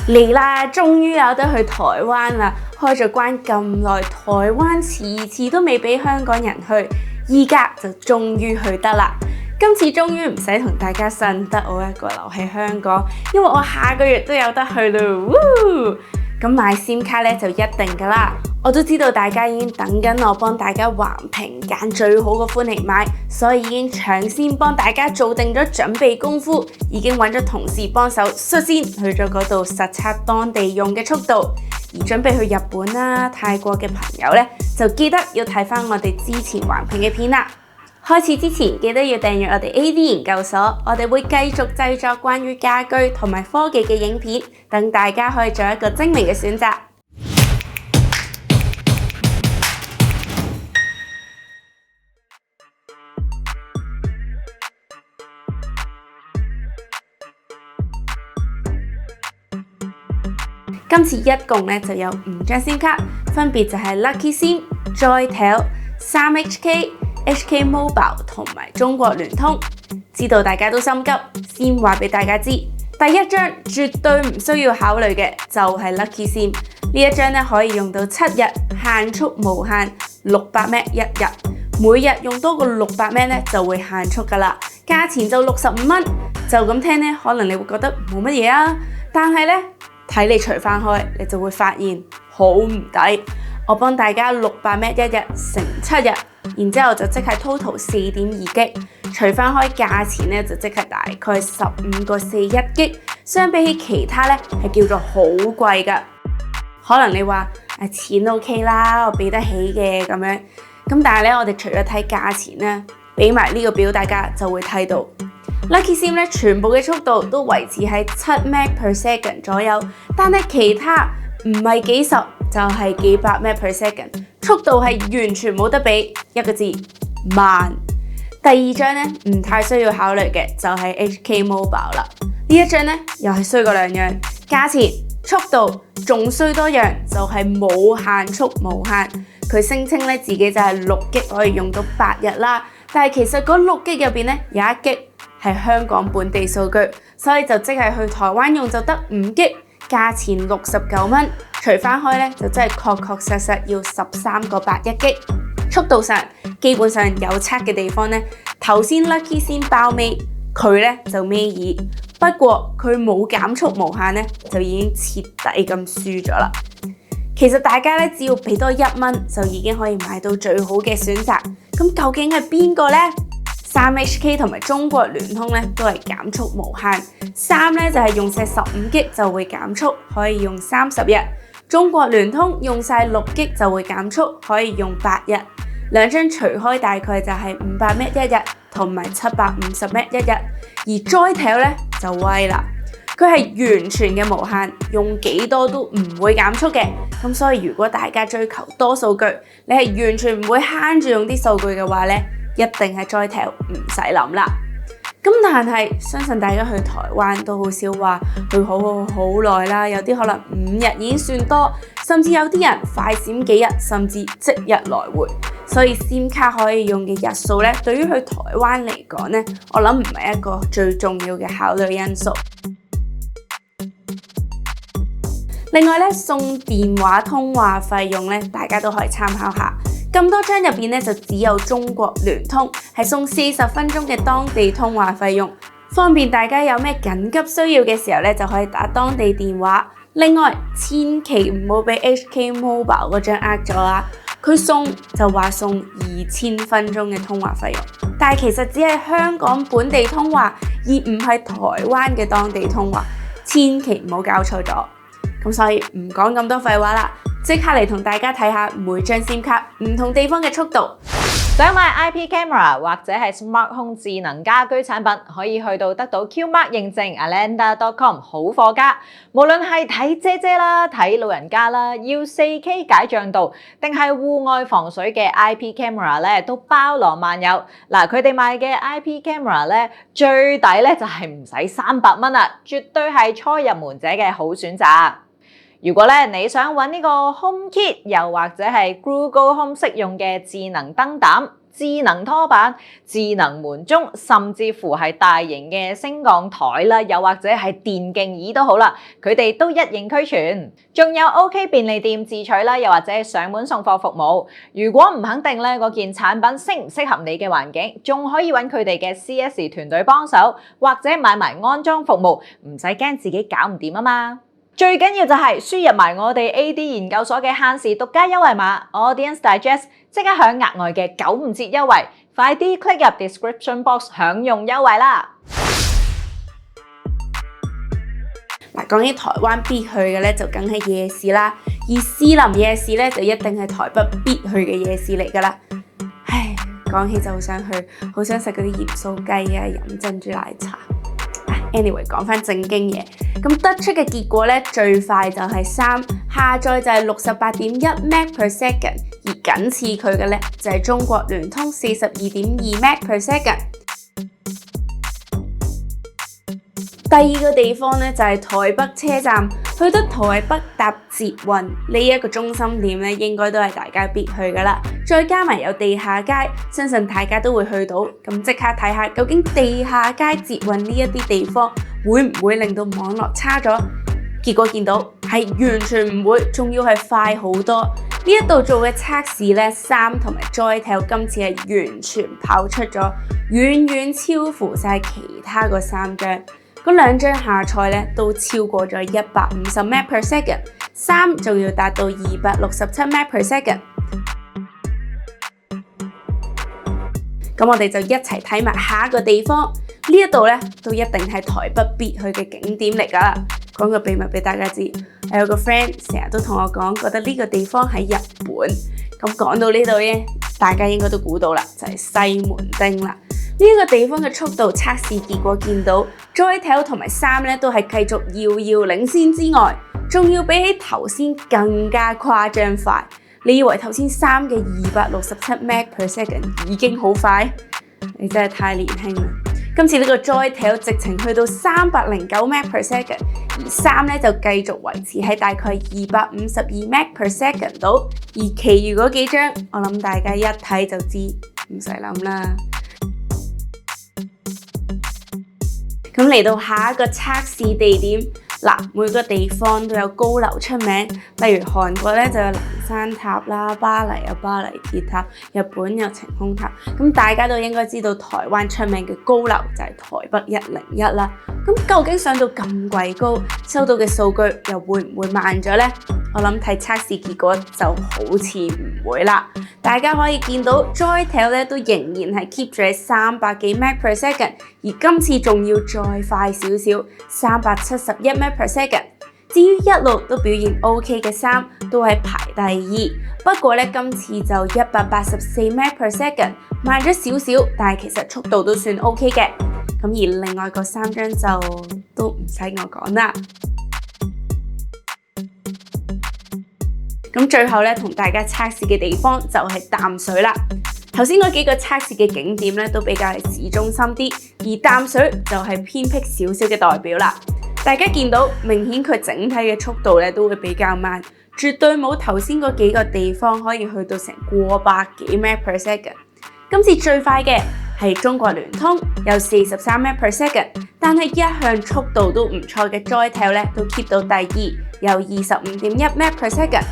嚟啦，終於有得去台灣啦！開咗關咁耐，台灣次次都未俾香港人去，依家就終於去得啦！今次終於唔使同大家呻，得我一個留喺香港，因為我下個月都有得去咯！咁買 SIM 卡咧就一定噶啦，我都知道大家已經等緊我幫大家橫評揀最好個款嚟買，所以已經搶先幫大家做定咗準備功夫，已經揾咗同事幫手率先去咗嗰度實測當地用嘅速度。而準備去日本啦、泰國嘅朋友咧，就記得要睇返我哋之前橫評嘅片啦。開始之前記得要訂閱我哋 AD 研究所，我哋會繼續製作關於家居同埋科技嘅影片，等大家可以做一個精明嘅選擇。今次一共咧就有5張 SIM 卡，分別就係 Lucky SIM、Joytel、3HK、HK Mobile 同埋中國聯通。知道大家都心急，先話俾大家知，第一張絕對唔需要考慮嘅就係 Lucky SIM。呢一張咧可以用到7日，限速無限，600M 一日，每日用多過600M 咧就會限速噶啦。價錢就65蚊，就咁聽咧，可能你會覺得冇乜嘢啊，但係咧睇你除翻開，你就會發現好唔抵。我幫大家600M 一日乘7日，然之後就即係 total 4.2GB，除翻開價錢咧就即係大概15個41GB，相比起其他咧係叫做好貴噶。可能你話錢 OK 啦，我俾得起嘅咁樣，咁但係咧我哋除咗睇價錢咧，俾埋呢個表大家就會睇到。Lucky SIM 咧，全部嘅速度都維持喺7Mbps 左右，但係其他唔係幾十就係幾百 Mbps， 速度係完全冇得比，一個字慢。第二張咧唔太需要考慮嘅就係 HK Mobile 啦，呢一張咧又係衰過兩樣，價錢、速度仲衰多樣就係冇限速無限，佢聲稱咧自己就係6GB可以用到8日啦，但係其實嗰6GB入邊咧有1GB係香港本地數據，所以就即係去台灣用就得5GB，價錢69蚊，除翻開咧就真係確實要13個81GB。速度上基本上有測嘅地方咧，頭先 Lucky 先包尾，佢咧就尾二，不過佢冇減速無限咧，就已經徹底咁輸咗啦。其實大家咧只要俾多1蚊就已經可以買到最好嘅選擇，咁究竟係邊個咧？3HK 同埋中國聯通咧都係減速無限，3咧就係用晒15GB就會減速，可以用30日；中國聯通用晒6GB就會減速，可以用8日。兩張除開大概就係500M一日同埋750M一日，而 Joytel 咧就威啦，佢係完全嘅無限，用幾多都唔會減速嘅。咁所以如果大家追求多數據，你係完全唔會慳住用啲數據嘅話咧，一定係 Joytel 唔使諗啦。咁但係相信大家去台灣都好少話去好耐啦，有啲可能5日已經算多，甚至有啲人快閃幾日，甚至即日來回。所以 SIM 卡可以用嘅日數咧，對於去台灣嚟講咧，我諗唔係一個最重要嘅考慮因素。另外咧，送電話通話費用咧，大家都可以參考下。咁多張入邊咧，就只有中國聯通係送40分鐘嘅當地通話費用，方便大家有咩緊急需要嘅時候咧，就可以打當地電話。另外，千祈唔好俾 HK Mobile 嗰張呃咗啦，佢送就話送2000分鐘嘅通話費用，但係其實只係香港本地通話，而唔係台灣嘅當地通話，千祈唔好搞錯咗。咁所以唔講咁多廢話啦，即刻嚟同大家睇下每張 SIM 卡唔同地方嘅速度。想買 IP camera 或者係 Smart Home 智能家居產品，可以去到得到 QMark 認證 Alanda.com 好貨家。無論係睇姐姐啦、睇老人家啦，要 4K 解像度定係戶外防水嘅 IP camera 咧，都包羅萬有。嗱，佢哋賣嘅 IP camera 咧，最抵咧就係唔使300蚊啦，絕對係初入門者嘅好選擇。如果咧你想揾呢個 HomeKit 又或者係 Google Home 適用嘅智能燈膽，智能拖板、智能門鐘，甚至乎係大型嘅升降台啦，又或者係電競椅都好啦，佢哋都一應俱全。仲有 OK 便利店自取啦，又或者係上門送貨服務。如果唔肯定咧嗰件產品適唔適合你嘅環境，仲可以揾佢哋嘅 CS 團隊幫手，或者買埋安裝服務，唔使驚自己搞唔掂啊嘛。最緊要就係輸入埋我哋 AD 研究所嘅限時獨家優惠碼 Audience Digest， 即刻享額外嘅95折優惠，快啲 click 入 description box 享用優惠啦！嗱，講起台灣必去嘅咧，就梗係夜市啦，而士林夜市咧就一定係台北必去嘅夜市嚟㗎啦。唉，講起就好想去，好想食嗰啲鹽酥雞啊，飲珍珠奶茶。Anyway， 講返正經嘢，咁得出嘅結果咧，最快就係3，下載就係68.1 Mbps， 而僅次佢嘅咧就係中國聯通42.2 Mbps。第二個地方咧就係台北車站，去到台北搭捷運呢一個中心點咧，應該都係大家必去㗎啦。再加埋有地下街，相信大家都會去到。咁即刻睇下究竟地下街捷運呢一啲地方會唔會令到網絡差咗？結果見到係完全唔會，仲要係快好多。呢一度做嘅測試咧，3同埋 Joytel 今次係完全跑出咗，遠遠超乎晒其他嗰3張。嗰2張下載咧都超過咗150 Mbps， 3仲要達到267 Mbps。咁我哋就一齊睇埋下一個地方，呢一度咧都一定係台北必去嘅景點嚟㗎啦。講個秘密俾大家知，有個 friend 成日都同我講，覺得呢個地方喺日本。咁講到呢度咧，大家應該都估到啦，就係西門町啦。呢個地方嘅速度測試結果見到 Joytel 同埋3咧都係繼續遙遙領先之外，仲要比起頭先更加誇張快。你以為頭先3嘅267 Mbps 已經好快？你真係太年輕啦！今次呢個 Joytel 直情去到309 Mbps， 而3咧就繼續維持喺大概252 Mbps 度，而其餘嗰幾張，我諗大家一睇就知，唔使諗啦。咁嚟到下一個測試地點，每個地方都有高樓出名，例如韓國咧就有南山塔啦，巴黎有巴黎鐵塔，日本有晴空塔。咁大家都應該知道台灣出名嘅高樓就係台北101啦。咁究竟上到咁鬼高，收到嘅數據又會唔會慢咗呢？我諗睇測試結果就好似唔會啦。大家可以見到 Joytel 咧都仍然係 keep 住喺300幾 Mbps， 而今次仲要再快少少，371 Mbps。至於一路都表現 OK 嘅3都係排第2，不過咧今次就184 Mbps， 慢咗少少，但係其實速度都算 OK 嘅。咁而另外嗰3張就都唔使我講啦。咁最後咧，同大家測試嘅地方就係淡水啦。頭先嗰幾個測試嘅景點咧，都比較係市中心啲，而淡水就係偏僻少少嘅代表啦。大家見到明顯佢整體嘅速度咧都會比較慢，絕對冇頭先嗰幾個地方可以去到成過百幾 Mbps。今次最快嘅係中國聯通，有43 Mbps， 但係一向速度都唔錯嘅 Joytel 咧都 keep 到第2，有25.1 Mbps。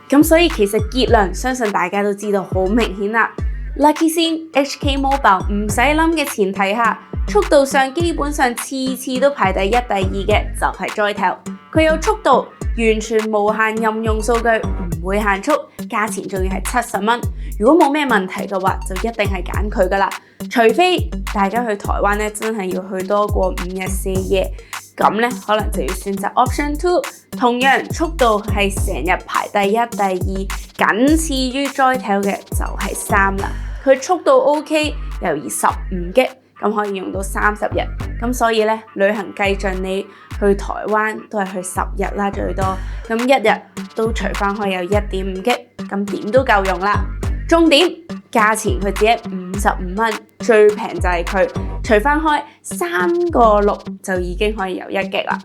咁所以其實結論相信大家都知道好明顯啦。Lucky 先 HK Mobile 唔使諗嘅前提下，速度上基本上次次都排第1、第2嘅就係 Joytel。佢有速度，完全無限任用數據，唔會限速，價錢仲要係70蚊。如果冇咩問題嘅話，就一定係揀佢㗎啦。除非大家去台灣咧，真係要去多過5日4夜。咁咧，可能就要選擇 Option 2， 同樣速度係成日排第1、第2，僅次於 Joytel 嘅就係3啦。佢速度 OK， 猶如15 G， 咁可以用到30日。咁所以咧，旅行計盡你去台灣都係去10日啦最多，咁一日都除翻開有 1.5 G， 咁點都夠用啦。重點價錢佢只係55蚊，最平就係佢除翻開3個6就已經可以有1 G 啦。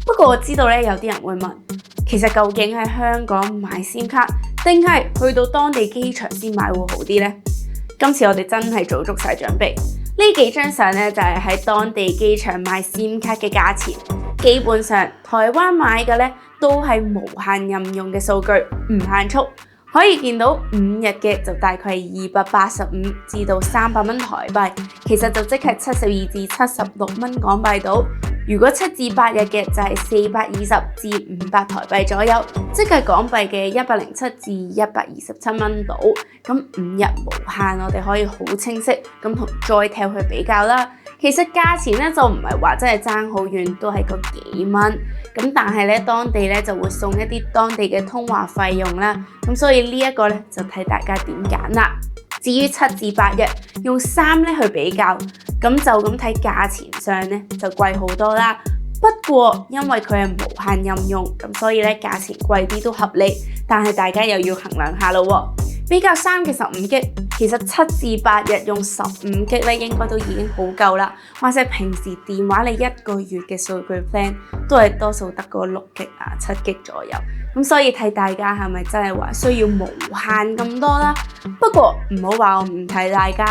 不過我知道咧，有啲人會問，其實究竟喺香港買 SIM 卡定係去到當地機場先買會好啲呢？今次我哋真係做足晒準備，呢幾張相呢，就係喺當地機場買 SIM 卡嘅價錢。基本上台灣買嘅呢，都係無限任用嘅數據，唔限速。可以見到5日嘅就大概係285至到300蚊台幣，其實就即係72至76蚊港幣到。如果7至8日嘅就係420至500台幣左右，即係港幣嘅107至127蚊到。咁5日無限，我哋可以好清晰咁同 Joytel 去比較啦。其實價錢咧就唔係話真係爭好遠，都係個幾蚊。咁但係咧當地咧就會送一啲當地嘅通話費用啦。咁所以呢一個咧就睇大家點揀啦。至於7至8日用3咧去比較，咁就咁睇價錢上咧就貴好多啦。不過因為佢係無限任用，咁所以咧價錢貴啲都合理。但係大家又要衡量下咯喎。比較3嘅15G，其實7至8日用15G咧應該都已經好夠啦。或者平時電話你1個月嘅數據 plan 都係多數得個6G啊7G左右。咁所以睇大家係咪真係話需要無限咁多啦？不過唔好話我唔睇大家，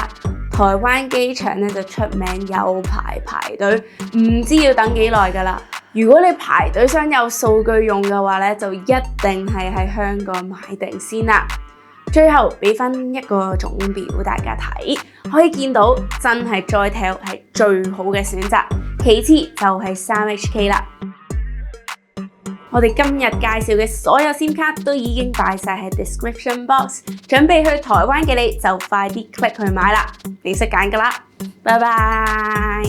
台灣機場咧就出名有排隊，唔知要等幾耐㗎啦。如果你排隊想有數據用嘅話咧，就一定係喺香港買定先啦。最後俾返一個總表大家睇，可以見到真係 Joytel 係最好嘅選擇，其次就係 3HK 啦。我哋今日介紹嘅所有 SIM 卡都已經擺晒喺 description box， 準備去台灣嘅你就快啲 click 去買啦，你識揀㗎啦，拜拜。